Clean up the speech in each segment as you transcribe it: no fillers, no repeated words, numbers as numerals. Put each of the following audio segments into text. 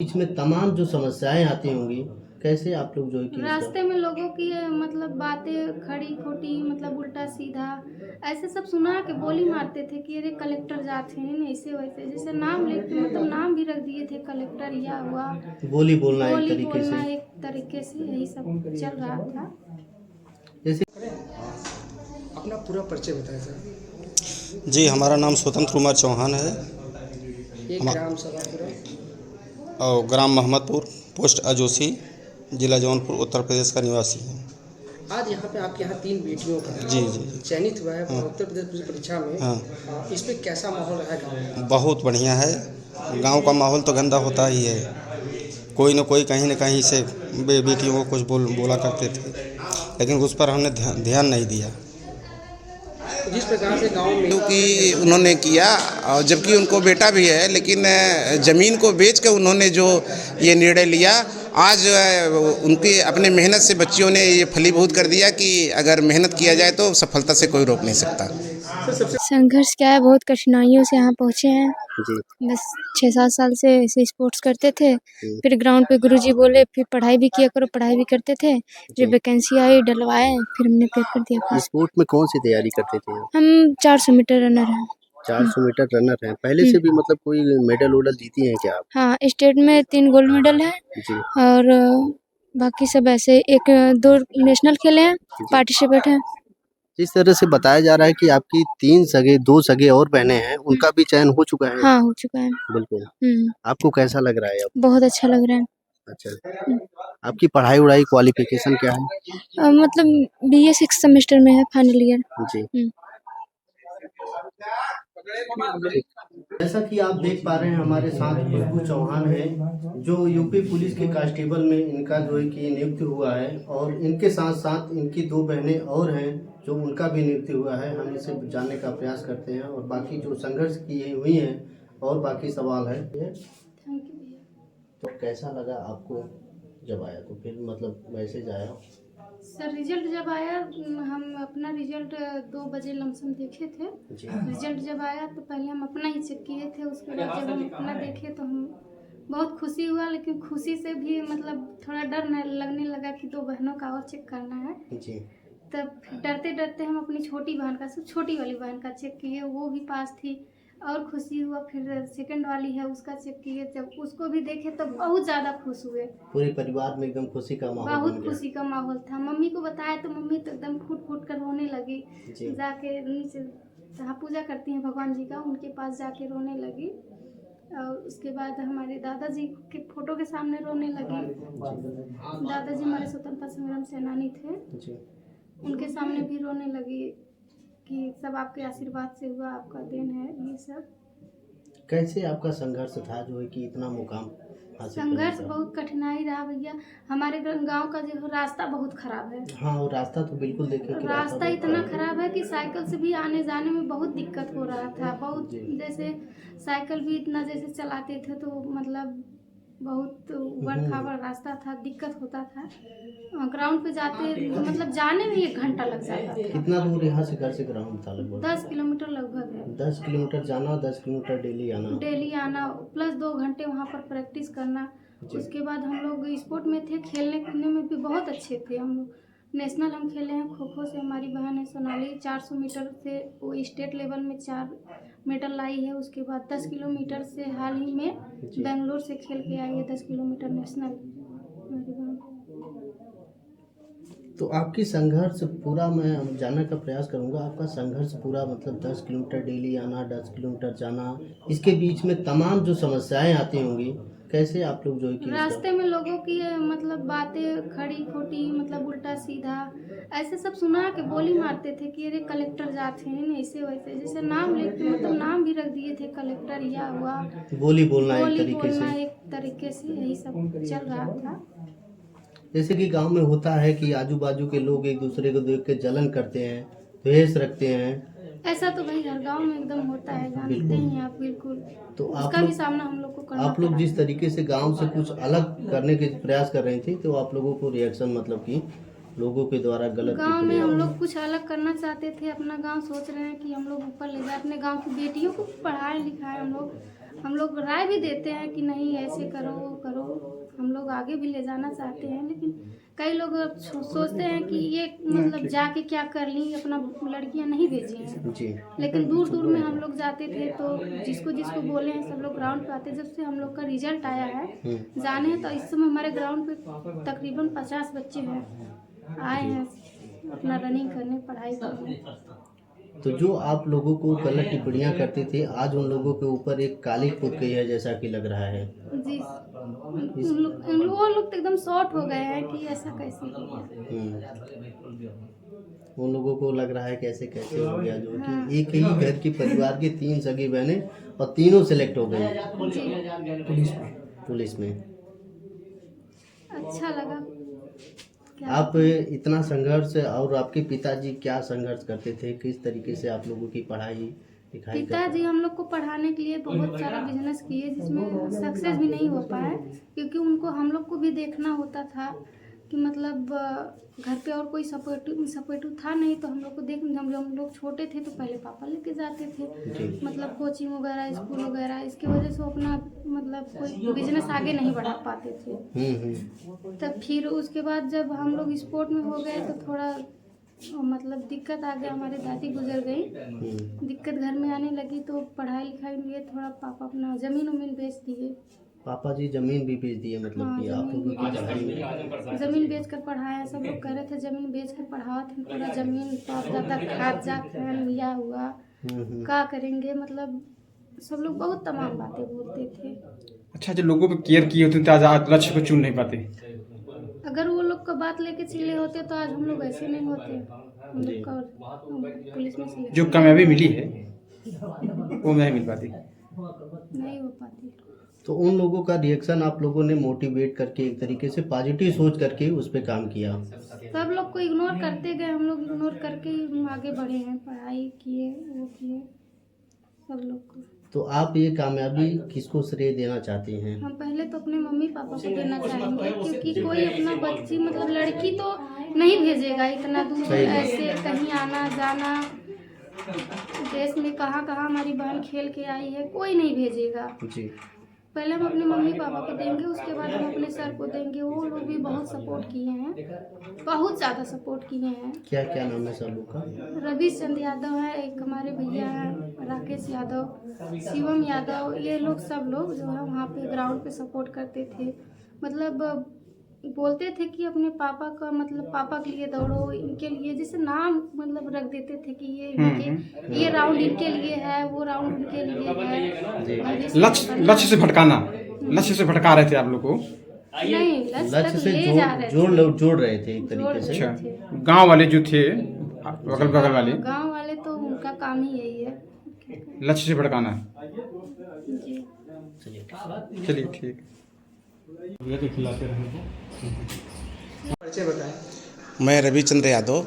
बीच में तमाम जो समस्याएं आती होंगी, कैसे आप लोग जो है कि रास्ते में लोगों की मतलब बातें खड़ी खोटी मतलब उल्टा सीधा ऐसे सब सुना के बोली मारते थे कि अरे कलेक्टर जाते हैं ऐसे वैसे, जैसे नाम लेके मतलब नाम भी रख दिए थे कलेक्टर या हुआ बोली बोलना एक बोली तरीके से, बोलना एक तरीके से यही सब चल रहा था। जैसे अपना पूरा परिचय बताएं सर। जी, हमारा नाम स्वतंत्र कुमार चौहान है। एक हम ग्राम सभा पूरा। और ग्राम मोहम्मदपुर, पोस्ट अजोसी, जिला जौनपुर, उत्तर प्रदेश का निवासी है। आज यहाँ पे आपके यहाँ 3 बेटियों का जी जी जी। चयनित हुआ है हाँ उत्तर प्रदेश पुलिस परीक्षा में। हाँ, इस पे कैसा माहौल रहा है गाँव में? बहुत बढ़िया है। गांव का माहौल तो गंदा होता ही है। कोई न कोई कहीं न कहीं से बेटियों को कुछ बोला करते थे, लेकिन उस पर हमने ध्यान नहीं दिया। तो जिस प्रकार से गाँव में क्योंकि उन्होंने किया, और जबकि उनको बेटा भी है, लेकिन ज़मीन को बेच कर उन्होंने जो ये निर्णय लिया, आज उनकी अपने मेहनत से बच्चियों ने ये फलीभूत कर दिया कि अगर मेहनत किया जाए तो सफलता से कोई रोक नहीं सकता। संघर्ष क्या है, बहुत कठिनाइयों से यहाँ पहुँचे हैं। जी बस 6-7 साल से ऐसे स्पोर्ट्स करते थे, जी फिर ग्राउंड पे गुरुजी बोले फिर पढ़ाई भी किया करो, पढ़ाई भी करते थे। जी। जब वैकेंसी आई डलवाए, फिर हमने पेपर दिया पास। स्पोर्ट में कौन सी तैयारी करते थे आप? हम 400 मीटर रनर हैं। 400 मीटर रनर हैं। पहले से भी मतलब कोई मेडल वेडल जीती हैं क्या आप? हाँ, स्टेट में 3 गोल्ड मेडल हैं जी और बाकी सब ऐसे 1-2 नेशनल खेले हैं, जी। पार्टिसिपेट हैं। जिस तरह से बताया जा रहा है कि आपकी 2 सगे और बहनें हैं, उनका भी चयन हो चुका है। हाँ, हो चुका है। बिल्कुल। आपको कैसा लग रहा है अब? बहुत अच्छा लग रहा है। अच्छा, आपकी पढ़ाई-वढ़ाई क्वालिफिकेशन क्या है? मतलब बीए 6th सेमेस्टर में है, फाइनल ईयर। जी। जैसा कि आप देख पा रहे हैं हमारे साथ खुशबू चौहान है, जो यूपी पुलिस के कांस्टेबल में इनका जो है कि नियुक्ति हुआ है, और इनके साथ साथ इनकी 2 बहनें और हैं जो उनका भी नियुक्ति हुआ है। हम इसे जानने का प्रयास करते हैं और बाकी जो संघर्ष की हुई हैं और बाकी सवाल है। तो कैसा लगा आपको जब आया? तो फिर मतलब मैसेज आया सर रिजल्ट जब आया, हम अपना रिजल्ट 2 बजे लमसम देखे थे। जी रिजल्ट जब आया तो पहले हम अपना ही चेक किए थे, उसके बाद जब हम अपना देखे तो हम बहुत खुशी हुआ, लेकिन खुशी से भी मतलब थोड़ा डर लगने लगा कि 2 बहनों का और चेक करना है। जी तब डरते डरते हम अपनी छोटी बहन का, सिर्फ छोटी वाली बहन का चेक किए, वो भी पास थी और खुशी हुआ। फिर सेकंड वाली है उसका चेक किए, जब उसको भी देखे तो बहुत ज़्यादा खुश हुए। पूरे परिवार में एकदम खुशी का माहौल बन बहुत गया। खुशी का माहौल था। मम्मी को बताया तो मम्मी तो एकदम फूट फूट कर रोने लगी। जी जाके नीचे जहाँ पूजा करती हैं भगवान जी का, उनके पास जाके रोने लगी। और उसके बाद हमारे दादाजी के फोटो के सामने रोने लगी। दादाजी हमारे स्वतंत्रता संग्राम सेनानी थे, जी। उनके सामने भी रोने लगी कि सब आपके आशीर्वाद से हुआ, आपका देन है ये सब। कैसे आपका संघर्ष था जो है कि इतना मुकाम हासिल करने संघर्ष का? बहुत कठिनाई रहा भैया। हमारे गांव का जो रास्ता बहुत खराब है। हाँ, वो रास्ता तो बिल्कुल देखे कि रास्ता बहुत इतना खराब है कि साइकिल से भी आने जाने में बहुत दिक्कत हो रहा था। बहुत जी। जैसे साइकिल भी इतना जैसे चलाते थे तो मतलब बहुत उबड़ खाबड़ रास्ता था, दिक्कत होता था। ग्राउंड पे जाते मतलब जाने में 1 घंटा लग जाता था। कितना दूर यहाँ से घर से ग्राउंड था? लगभग 10 किलोमीटर लगभग है। 10 किलोमीटर जाना, 10 किलोमीटर डेली आना। डेली आना प्लस 2 घंटे वहाँ पर प्रैक्टिस करना। जी। उसके बाद हम लोग स्पोर्ट में थे, खेलने कूदने में भी बहुत अच्छे थे हम लोग। नेशनल हम खेले हैं खो खो से, हमारी बहन है सोनाली 400 मीटर से वो स्टेट लेवल में 4 मेडल लाई है। उसके बाद 10 किलोमीटर से हाल ही में जी। बेंगलोर से खेल के आई है 10 किलोमीटर नेशनल हमारी बहन। तो आपकी संघर्ष पूरा मैं जानने का प्रयास करूंगा। आपका संघर्ष पूरा मतलब 10 किलोमीटर डेली आना, 10 किलोमीटर जाना, इसके बीच में तमाम जो समस्याएं आती होंगी, कैसे आप लोग जो है कि रास्ते में लोगों की मतलब बातें खड़ी खोटी मतलब उल्टा सीधा ऐसे सब सुना के बोली मारते थे कि अरे कलेक्टर जाते हैं ऐसे वैसे, जैसे नाम लेके मतलब नाम भी रख दिए थे कलेक्टर या हुआ बोली बोलना एक बोली तरीके बोलना से, एक तरीके से यही सब चल रहा था। जैसे कि गांव में होता है कि आजू बाजू के लोग एक दूसरे को देख के जलन करते हैं, द्वेष रखते हैं। ऐसा तो भाई हर गांव में एकदम होता है, जानते हैं आप। बिल्कुल। तो उसका भी सामना हम लोग को करना आप लोग पड़ा। जिस तरीके से गांव से कुछ अलग करने के प्रयास कर रही थी, तो आप लोगों को रिएक्शन मतलब कि लोगों के द्वारा गलत गांव में टिप्पणी हम लोग कुछ अलग करना चाहते थे, अपना गांव सोच रहे हैं कि हम लोग ऊपर ले जाए, अपने गांव की बेटियों को पढ़ाए लिखाए। हम लोग राय भी देते हैं कि नहीं ऐसे करो वो करो, लोग आगे भी ले जाना चाहते हैं, लेकिन कई लोग सोचते हैं कि ये मतलब जाके क्या कर ली, अपना लड़कियां नहीं भेजी हैं। जी। लेकिन दूर दूर में हम लोग जाते थे तो जिसको जिसको बोले हैं सब लोग ग्राउंड पे आते। जब से हम लोग का रिजल्ट आया है जाने हैं तो इस समय हमारे ग्राउंड पे तकरीबन 50 बच्चे हैं आए हैं अपना रनिंग करने, पढ़ाई करने। तो जो आप लोगों को गलत टिप्पणियां करते थे, आज उन लोगों के ऊपर एक काली कूद गई है जैसा कि लग रहा है। जी, वो लोग तो एकदम शॉर्ट हो गए हैं कि ऐसा कैसे हो गया। उन लोगों को लग रहा है कैसे कैसे हो गया, जो कि एक ही घर की परिवार की 3 सगी बहनें और तीनों सेलेक्ट हो गई जी, पुलिस में। अच्छा लगा। आप इतना संघर्ष, और आपके पिताजी क्या संघर्ष करते थे, किस तरीके से आप लोगों की पढ़ाई लिखाई पिताजी हम लोग को पढ़ाने के लिए बहुत सारा बिजनेस किए जिसमें सक्सेस भी नहीं हो पाए, क्योंकि उनको हम लोग को भी देखना होता था कि मतलब घर पे और कोई सपोर्टिव था नहीं। तो हम लोग को जब हम लोग छोटे थे तो पहले पापा लेके जाते थे, मतलब कोचिंग वगैरह, स्कूल वगैरह। इसकी वजह से वो अपना मतलब कोई बिजनेस आगे नहीं बढ़ा पाते थे। तब फिर उसके बाद जब हम लोग स्पोर्ट में हो गए तो थोड़ा मतलब दिक्कत आ गया, हमारी दादी गुजर गई, दिक्कत घर में आने लगी तो पढ़ाई लिखाई में लिए थोड़ा पापा अपना ज़मीन बेच दिए। पापा जी जमीन भी बेच दिए, मतलब कि आप लोगों की पढ़ाई में ज़मीन बेच कर पढ़ाया। सब लोग कह रहे थे ज़मीन बेच कर पढ़ाओ, तुम पूरा ज़मीन बाप दादा खाद जा लिया हुआ, क्या करेंगे, मतलब सब लोग बहुत तमाम बातें बोलते थे। अच्छा, जो लोगों पे केयर किए होते तो आज लक्ष्य को चुन नहीं पाते। अगर वो लोग का बात लेके चले होते तो आज हम लोग ऐसे नहीं होते। हम लोग का पुलिस में से जो कामयाबी मिली है वो नहीं मिल पाती, नहीं हो पाती। तो उन लोगों का रिएक्शन आप लोगों ने मोटिवेट करके, एक तरीके से पॉजिटिव सोच करके उस पर काम किया। सब लोग को इग्नोर करते गए, हम लोग इग्नोर करके ही आगे बढ़े हैं, पढ़ाई किए, वो किए सब लोग को। तो आप ये कामयाबी किसको श्रेय देना चाहती हैं? हम पहले तो अपने मम्मी पापा को देना चाहेंगे, क्योंकि कोई अपना बच्ची मतलब लड़की तो नहीं भेजेगा इतना दूर ऐसे कहीं आना जाना। देश में कहाँ कहाँ हमारी बहन खेल के आई है, कोई नहीं भेजेगा। जी। पहले हम अपने मम्मी पापा को देंगे, उसके बाद हम अपने सर को देंगे। वो लोग भी बहुत सपोर्ट किए हैं, बहुत ज़्यादा सपोर्ट किए हैं। क्या क्या नाम है सब लोग का? रवि चंद यादव है, एक हमारे भैया हैं राकेश यादव, शिवम यादव, ये लोग सब लोग जो है वहाँ पे ग्राउंड पे सपोर्ट करते थे। मतलब बोलते थे कि अपने पापा का मतलब पापा के लिए दौड़ो, इनके लिए जैसे नाम मतलब रख देते थे कि ये राउंड इनके लिए है, वो राउंड उनके लिए है। लक्ष्य से भटकाना, लक्ष्य से भटका रहे थे आप लोग को। नहीं, लक्ष्य से जोड़ रहे थे एक तरीके से। अच्छा, गांव वाले जो थे, अगल बगल वाले गांव वाले तो उनका काम ही यही है, लक्ष्य से भटकाना। जी। चलिए ठीक। परिचय बताएं। मैं रविचंद्र यादव,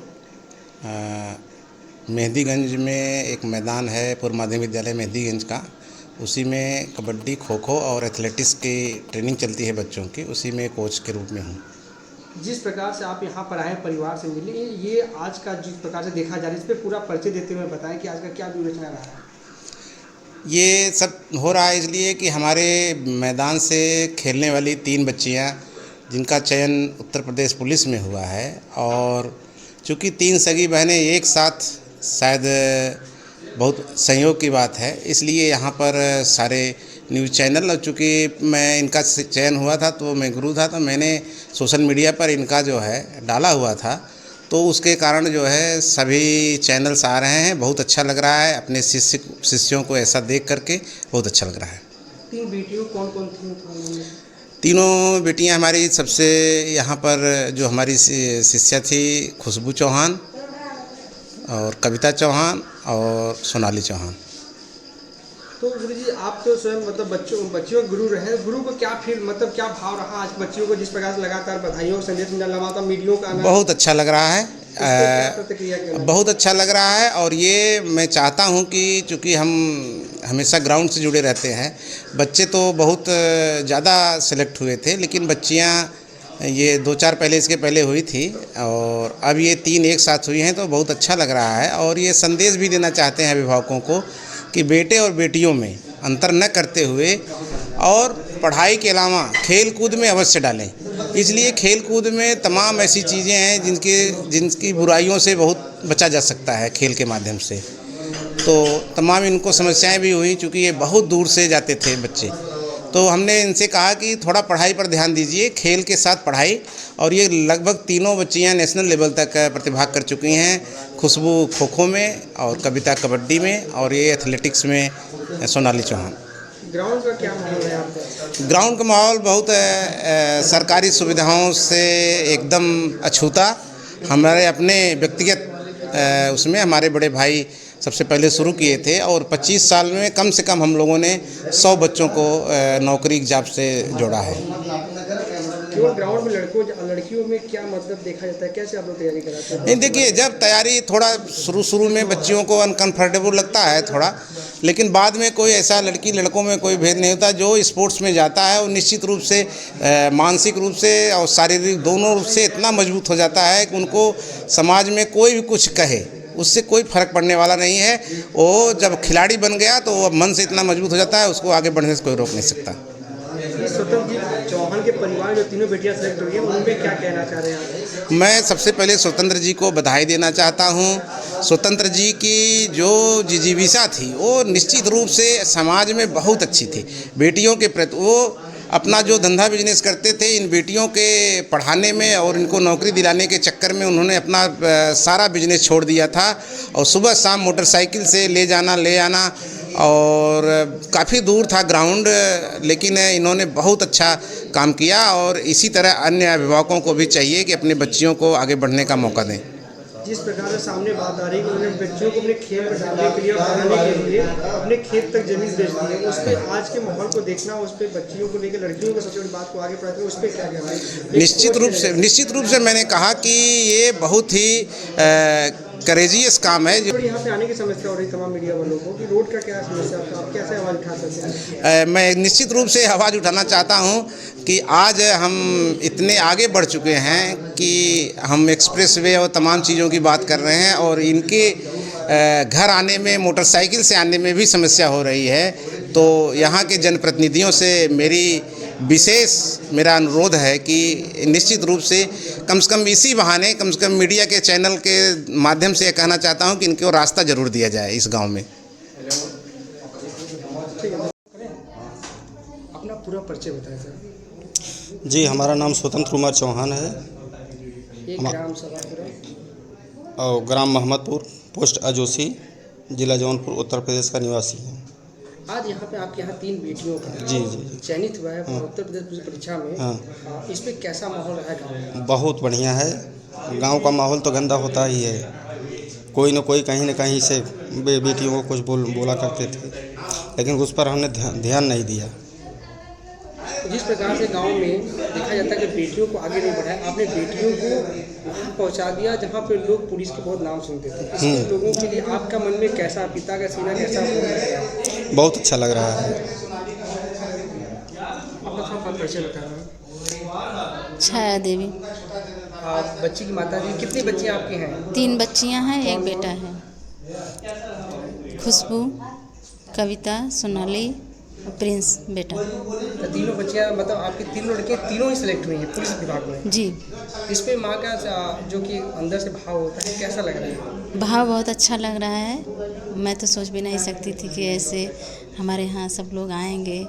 मेहंदीगंज में एक मैदान है पूर्व माध्यमिक विद्यालय मेहंदीगंज का, उसी में कबड्डी, खो खो और एथलेटिक्स की ट्रेनिंग चलती है बच्चों की, उसी में कोच के रूप में हूँ। जिस प्रकार से आप यहाँ पर आए, परिवार से मिले, ये आज का जिस प्रकार से देखा जा रहा है, इस पर पूरा परिचय देते हुए बताएं कि आज का क्या विवेचना रहा है। ये सब हो रहा है इसलिए कि हमारे मैदान से खेलने वाली 3 बच्चियाँ जिनका चयन उत्तर प्रदेश पुलिस में हुआ है, और चूँकि 3 सगी बहनें एक साथ, शायद बहुत संयोग की बात है, इसलिए यहाँ पर सारे न्यूज़ चैनल, और चूँकि मैं इनका चयन हुआ था तो मैं गुरु था, तो मैंने सोशल मीडिया पर इनका जो है डाला हुआ था, तो उसके कारण जो है सभी चैनल्स आ रहे हैं। बहुत अच्छा लग रहा है, अपने शिष्यों को ऐसा देख करके बहुत अच्छा लग रहा है। 3 बेटियों कौन कौन थी? तीनों बेटियां हमारी, सबसे यहाँ पर जो हमारी शिष्या थी खुशबू चौहान और कविता चौहान और सोनाली चौहान। तो गुरु जी, आप तो स्वयं मतलब बच्चियों गुरु रहे, गुरु को क्या फील, मतलब क्या भाव रहा आज बच्चियों को जिस प्रकार से लगातार बधाइयों और संदेश मिलना, लगातार मीडियो का आना? बहुत अच्छा लग रहा है, प्रतिक्रिया बहुत अच्छा लग रहा है। और ये मैं चाहता हूँ कि चूँकि हम हमेशा ग्राउंड से जुड़े रहते हैं, बच्चे तो बहुत ज़्यादा सेलेक्ट हुए थे, लेकिन बच्चियाँ ये 2-4 पहले इसके पहले हुई थी, और अब ये 3 एक साथ हुई हैं, तो बहुत अच्छा लग रहा है। और ये संदेश भी देना चाहते हैं अभिभावकों को कि बेटे और बेटियों में अंतर न करते हुए और पढ़ाई के अलावा खेल कूद में अवश्य डालें। इसलिए खेल कूद में तमाम ऐसी चीज़ें हैं जिनकी बुराइयों से बहुत बचा जा सकता है खेल के माध्यम से। तो तमाम इनको समस्याएं भी हुई, चूँकि ये बहुत दूर से जाते थे बच्चे, तो हमने इनसे कहा कि थोड़ा पढ़ाई पर ध्यान दीजिए, खेल के साथ पढ़ाई। और ये लगभग तीनों बच्चियां नेशनल लेवल तक प्रतिभाग कर चुकी हैं। खुशबू खो-खो में और कविता कबड्डी में और ये एथलेटिक्स में सोनाली चौहान। ग्राउंड का क्या माहौल है आपका? ग्राउंड का माहौल बहुत सरकारी सुविधाओं से एकदम अछूता। हमारे अपने व्यक्तिगत उसमें हमारे बड़े भाई सबसे पहले शुरू किए थे और 25 साल में कम से कम हम लोगों ने 100 बच्चों को नौकरी जॉब से जोड़ा है। केवल ग्राउंड में लड़कियों में क्या मतलब देखा जाता है, कैसे आप लोग तैयारी कराते हैं? नहीं, देखिए, जब तैयारी थोड़ा शुरू में बच्चियों को अनकंफर्टेबल लगता है थोड़ा, लेकिन बाद में कोई ऐसा लड़की लड़कों में कोई भेद नहीं होता। जो स्पोर्ट्स में जाता है वो निश्चित रूप से मानसिक रूप से और शारीरिक दोनों रूप से इतना मजबूत हो जाता है कि उनको समाज में कोई भी कुछ कहे उससे कोई फर्क पड़ने वाला नहीं है। वो जब खिलाड़ी बन गया तो वो मन से इतना मजबूत हो जाता है, उसको आगे बढ़ने से कोई रोक नहीं सकता। स्वतंत्र जी चौहान के परिवार जो तीनों बेटियां सेलेक्ट हुई हैं, उनमें क्या कहना चाह रहे हैं? मैं सबसे पहले स्वतंत्र जी को बधाई देना चाहता हूं। स्वतंत्र जी की जो जिजीविका थी वो निश्चित रूप से समाज में बहुत अच्छी थी। बेटियों के प्रति वो अपना जो धंधा बिजनेस करते थे, इन बेटियों के पढ़ाने में और इनको नौकरी दिलाने के चक्कर में उन्होंने अपना सारा बिजनेस छोड़ दिया था और सुबह शाम मोटरसाइकिल से ले जाना ले आना, और काफ़ी दूर था ग्राउंड, लेकिन इन्होंने बहुत अच्छा काम किया। और इसी तरह अन्य अभिभावकों को भी चाहिए कि अपने बच्चियों को आगे बढ़ने का मौका दें। जिस प्रकार से सामने बात आ रही है कि उन्होंने बच्चों को अपने खेल में डालने के लिए और पढ़ाने के लिए अपने खेत तक जमीन बेच दी है, उस पर आज के माहौल को देखना, उस पर बच्चियों को लेकर लड़कियों को सबसे बड़ी बात को आगे बढ़ाते हैं, उस पर क्या कहना है? निश्चित रूप से मैंने कहा कि ये बहुत ही करेजियस काम है। जो यहाँ पे आने की समस्या हो रही तमाम मीडिया वालों को कि रोड का क्या समस्या है, आप कैसे आवाज़ उठा सकते हैं? मैं निश्चित रूप से आवाज़ उठाना चाहता हूँ कि आज हम इतने आगे बढ़ चुके हैं कि हम एक्सप्रेसवे और तमाम चीज़ों की बात कर रहे हैं और इनके घर आने में, मोटरसाइकिल से आने में भी समस्या हो रही है। तो यहाँ के जनप्रतिनिधियों से मेरा अनुरोध है कि निश्चित रूप से कम इसी बहाने कम से कम मीडिया के चैनल के माध्यम से कहना चाहता हूँ कि इनको रास्ता ज़रूर दिया जाए इस गांव में। अपना पूरा परिचय बताएं सर। जी, हमारा नाम स्वतंत्र कुमार चौहान है। एक ग्राम सभा पूरा और ग्राम मोहम्मदपुर, पोस्ट अजोसी, जिला जौनपुर, उत्तर प्रदेश का निवासी है। आज यहाँ पे आपके यहाँ 3 बेटियों का जी चयनित हुआ है उत्तर प्रदेश पुलिस परीक्षा में। हाँ, इस पे कैसा माहौल रहा गाँव में? बहुत बढ़िया है। गांव का माहौल तो गंदा होता ही है। कोई न कोई कहीं न कहीं से बेटियों को कुछ बोला करते थे, लेकिन उस पर हमने ध्यान नहीं दिया। जिस प्रकार से गांव में देखा जाता है कि बेटियों को आगे नहीं बढ़ाया, आपने बेटियों को वहाँ पहुँचा दिया जहाँ पे लोग पुलिस के बहुत नाम सुनते थे। इसलिए लोगों के लिए आपका मन में कैसा, पिता का सीना कैसा हो? बहुत अच्छा लग रहा है। आपका थोड़ा परिचय बताना। छाया देवी। बच्ची की माता जी, कितनी बच्चियाँ आपकी हैं? 3 बच्चियां हैं, एक बेटा है। खुशबू, कविता, सोनाली और प्रिंस बेटा। तो तीनों बच्चियाँ, मतलब आपकी 3 लड़के तीनों ही सिलेक्ट हुई हैं पुलिस विभाग में? जी। इस पे माँ का जो कि अंदर से भाव होता है, कैसा लग रहा है? भाव बहुत अच्छा लग रहा है। मैं तो सोच भी नहीं सकती थी कि ऐसे हमारे यहाँ सब लोग आएंगे।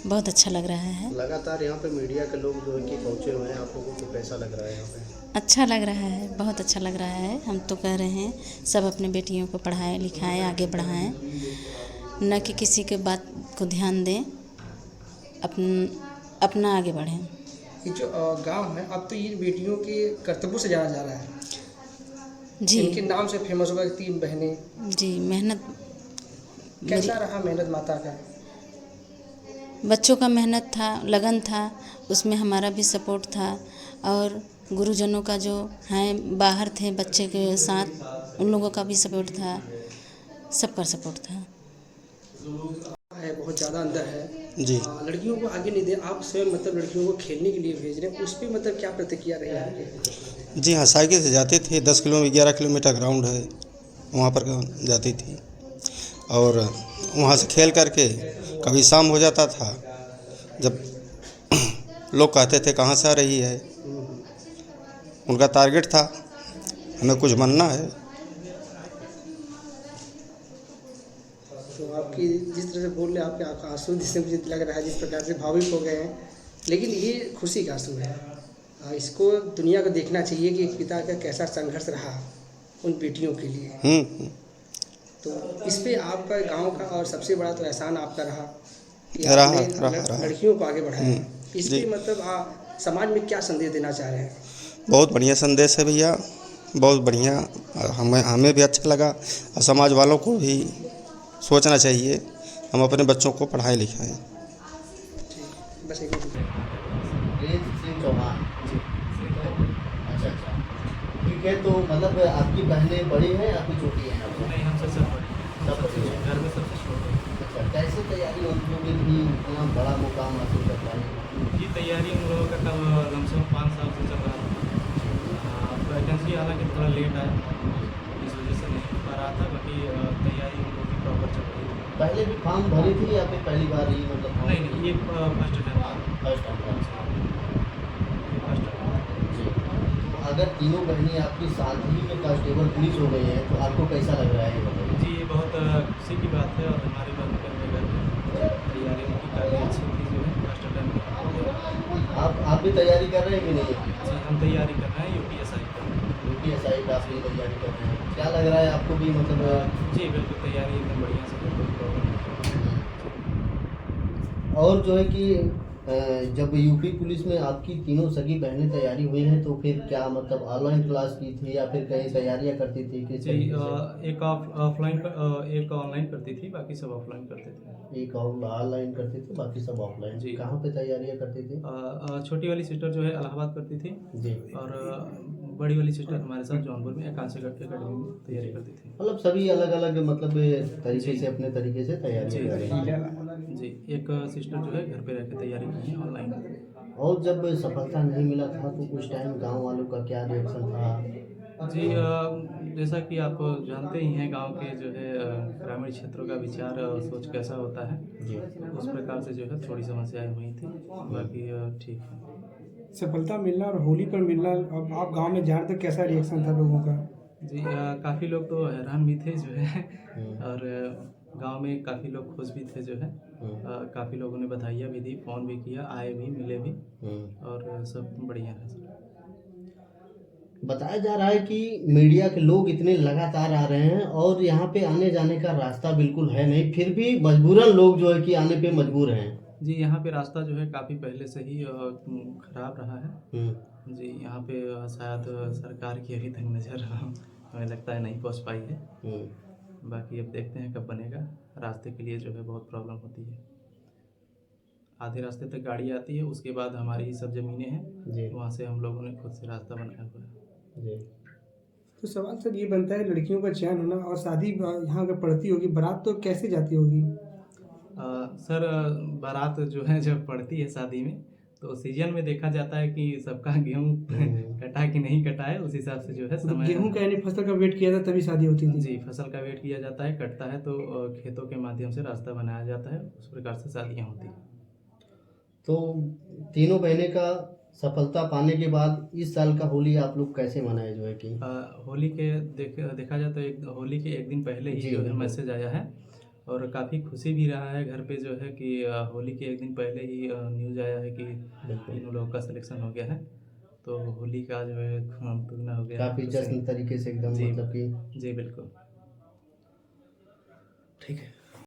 बहुत अच्छा लग रहा है। लगातार यहाँ पे मीडिया के लोग जो है कि पहुँचे हुए हैं, आप लोगों को कैसा लग रहा है यहाँ पे? अच्छा लग रहा है, बहुत अच्छा लग रहा है। हम तो कह रहे हैं सब अपने बेटियों को पढ़ाएं लिखाएं, आगे बढ़ाएं, न कि किसी के बात को ध्यान दें, अपना आगे बढ़ें। ये जो गांव है, अब तो ये बेटियों के कर्तव्यों से जाना जा रहा है। जी, इनके नाम से फेमस होगा 3 बहनें। जी, मेहनत कैसा रहा मेहनत माता का? बच्चों का मेहनत था, लगन था, उसमें हमारा भी सपोर्ट था। और गुरुजनों का जो हैं बाहर थे बच्चे के साथ, उन लोगों का भी सपोर्ट था, सबका सपोर्ट था। है बहुत ज़्यादा अंदर है जी। लड़कियों को आगे नहीं दे, आप स्वयं मतलब लड़कियों को खेलने के लिए भेज रहे हैं, उस पर मतलब क्या प्रतिक्रिया रही आपकी? जी हाँ, साइकिल से जाते थे। 11 किलोमीटर ग्राउंड है, वहाँ पर जाती थी और वहाँ से खेल करके कभी शाम हो जाता था जब लोग कहते थे कहाँ से आ रही है, उनका टारगेट था हमें कुछ बनना है। तो आपकी जिस तरह से बोल रहे हैं, आपके आंसू जिससे मुझे लग रहा है जिस प्रकार से भावुक हो गए हैं, लेकिन ये खुशी का आंसू है। इसको दुनिया को देखना चाहिए कि एक पिता का कैसा संघर्ष रहा उन बेटियों के लिए। तो इस पे आपका गांव का और सबसे बड़ा तो एहसान आपका रहा कि आपने लड़कियों को आगे बढ़ाया। इसके मतलब समाज में क्या संदेश देना चाह रहे हैं? बहुत बढ़िया संदेश है भैया, बहुत बढ़िया। हमें भी अच्छा लगा और समाज वालों को भी सोचना चाहिए हम अपने बच्चों को पढ़ाएं लिखाएं। बस एक सिंह चौहान। अच्छा अच्छा, ठीक है। तो मतलब आपकी बहनें बड़ी हैं या फिर छोटी हैं? नहीं, हम सबसे बड़ी, सब बड़ी हैं। घर में सबसे छोटे। अच्छा, कैसे तैयारी होती होगी कि इतना बड़ा मुकाम हासिल कर पाए? ये तैयारी हम लोगों का कब लमसम 5 साल से चल रहा था। वैकेंसी हालांकि थोड़ा लेट आया, इस वजह से नहीं हो पा रहा था। बाकी तैयारी हम लोग की प्रॉपर चल रही है। पहले भी फॉर्म भरी थी या फिर पहली बार ही मतलब? नहीं, ये first time. First time. First time. जी, तो अगर तीनों बहनें आपकी साथ ही में कांस्टेबल पुलिस हो गई हैं तो आपको कैसा लग रहा है ये बताइए? जी, ये बहुत खुशी की बात है। और हमारे घर में तैयारी उनकी काफ़ी अच्छी थी जो है फर्स्ट टाइम। आप भी तैयारी कर रहे हैं कि नहीं? जी, हम तैयारी कर रहे हैं UPSI का। UPSI का आप भी तैयारी कर रहे हैं, क्या लग रहा है आपको भी मतलब? जी बिल्कुल, तैयारी एकदम बढ़िया से, कोई प्रॉब्लम नहीं। और जो है कि जब यूपी पुलिस में आपकी तीनों सगी बहनें तैयारी हुई हैं तो फिर क्या मतलब ऑनलाइन क्लास की थी या फिर कहीं तैयारियां करती थी? किस जी, तरीके से? एक ऑफलाइन एक ऑनलाइन करती थी, बाकी सब ऑफलाइन करते थे। एक ऑनलाइन करते थे, बाकी सब ऑफलाइन। जी। कहाँ पे तैयारियां करती थी? छोटी वाली सिस्टर जो है इलाहाबाद करती थी। जी। और बड़ी वाली सिस्टर हमारे साथ जौनपुर में एकांश अकेडमी में तैयारी करती थी। मतलब सभी अलग अलग मतलब तरीके से अपने तरीके से तैयारी कर रही हैं। जी, एक सिस्टर जो है घर पे रह के तैयारी की है ऑनलाइन। और जब सफलता नहीं मिला था तो उस टाइम गांव वालों का क्या रिएक्शन था? जी, जैसा कि आप जानते ही हैं गांव के जो है ग्रामीण क्षेत्रों का विचार और सोच कैसा होता है। जी। उस प्रकार से जो है थोड़ी समस्याएं हुई थी, बाकी ठीक है। सफलता मिलना और होली पर मिलना, अब आप गांव में जाने तक कैसा रिएक्शन था लोगों का? जी, काफ़ी लोग तो हैरान भी थे जो है। और गांव में काफ़ी लोग खुश भी थे जो है। काफ़ी लोगों ने बधाइयाँ भी दी, फ़ोन भी किया, आए भी, मिले भी, और सब बढ़िया है। बताया जा रहा है कि मीडिया के लोग इतने लगातार आ रहे हैं और यहाँ पे आने जाने का रास्ता बिल्कुल है नहीं, फिर भी मजबूरन लोग जो है कि आने पे मजबूर हैं। जी, यहाँ पे रास्ता जो है काफ़ी पहले से ही खराब रहा है। जी, यहाँ पे शायद सरकार की अभी तक नज़र हमें लगता है नहीं पहुँच पाई है। बाकी अब देखते हैं कब बनेगा। रास्ते के लिए जो है बहुत प्रॉब्लम होती है। आधे रास्ते तक गाड़ी आती है, उसके बाद हमारी ही सब ज़मीनें हैं, वहाँ से हम लोगों ने खुद से रास्ता बनाया हुआ है। तो सवाल सर ये बनता है, लड़कियों का चयन होना और शादी यहाँ अगर पड़ती होगी, बारात तो कैसे जाती होगी? सर, बारात जो है जब पड़ती है शादी में तो सीजन में देखा जाता है कि सबका गेहूँ कटा कि नहीं कटा है, उस हिसाब से जो है समय। गेहूं का यानी फसल का वेट किया जाता तभी शादी होती थी? जी, फसल का वेट किया जाता है, कटता है तो खेतों के माध्यम से रास्ता बनाया जाता है, उस प्रकार से शादियाँ होती हैं। तो तीनों बहनें का सफलता पाने के बाद इस साल का होली आप लोग कैसे मनाए जो है कि? होली के देखा जाए तो होली के एक दिन पहले ही जो है मैसेज आया है और काफ़ी खुशी भी रहा है घर पे जो है कि होली के एक दिन पहले ही न्यूज़ आया है कि इन लोगों का सिलेक्शन हो गया है। तो होली का जो है दुगना हो गया, काफ़ी जश्न तरीके से एकदम मतलब कि। जी बिल्कुल। ठीक है।